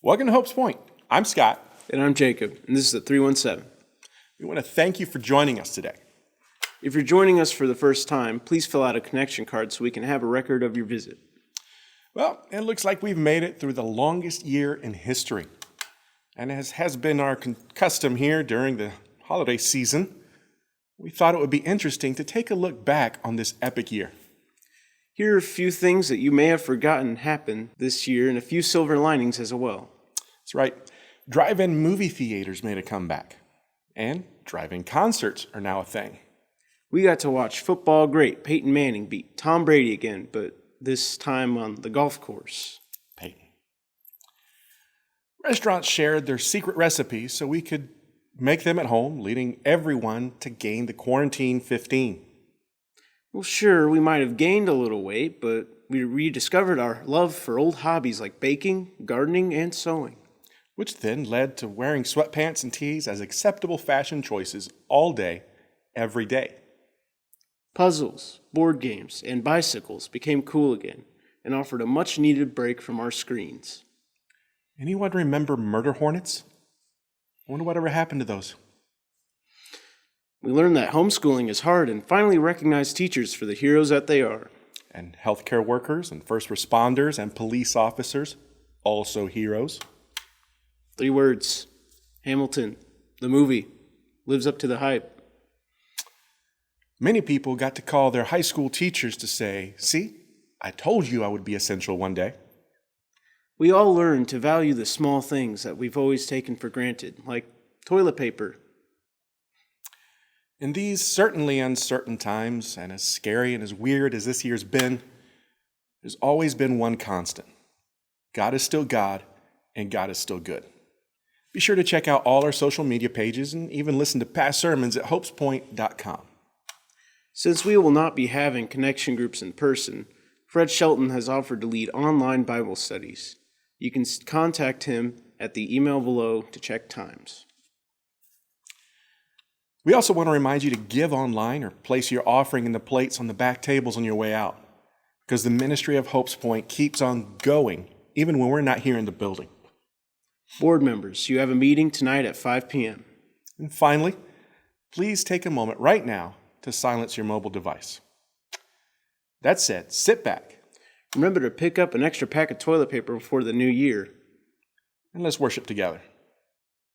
Welcome to Hope's Point. I'm Scott. And I'm Jacob, and this is the 317. We want to thank you for joining us today. If you're joining us for the first time, please fill out a connection card so we can have a record of your visit. Well, it looks like we've made it through the longest year in history. And as has been our custom here during the holiday season, we thought it would be interesting to take a look back on this epic year. Here are a few things that you may have forgotten happened this year and a few silver linings as well. That's right. Drive-in movie theaters made a comeback. And drive-in concerts are now a thing. We got to watch football great Peyton Manning beat Tom Brady again, but this time on the golf course. Peyton. Restaurants shared their secret recipes so we could make them at home, leading everyone to gain the quarantine 15. Well, sure, we might have gained a little weight, but we rediscovered our love for old hobbies like baking, gardening, and sewing. Which then led to wearing sweatpants and tees as acceptable fashion choices all day, every day. Puzzles, board games, and bicycles became cool again and offered a much-needed break from our screens. Anyone remember murder hornets? I wonder whatever happened to those. We learned that homeschooling is hard and finally recognized teachers for the heroes that they are. And healthcare workers and first responders and police officers, also heroes. 3 words. Hamilton, the movie, lives up to the hype. Many people got to call their high school teachers to say, "See, I told you I would be essential one day." We all learned to value the small things that we've always taken for granted, like toilet paper. In these certainly uncertain times, and as scary and as weird as this year's been, there's always been one constant. God is still God, and God is still good. Be sure to check out all our social media pages and even listen to past sermons at hopespoint.com. Since we will not be having connection groups in person, Fred Shelton has offered to lead online Bible studies. You can contact him at the email below to check times. We also want to remind you to give online or place your offering in the plates on the back tables on your way out, because the ministry of Hope's Point keeps on going, even when we're not here in the building. Board members, you have a meeting tonight at 5 p.m. And finally, please take a moment right now to silence your mobile device. That said, sit back. Remember to pick up an extra pack of toilet paper before the new year. And let's worship together.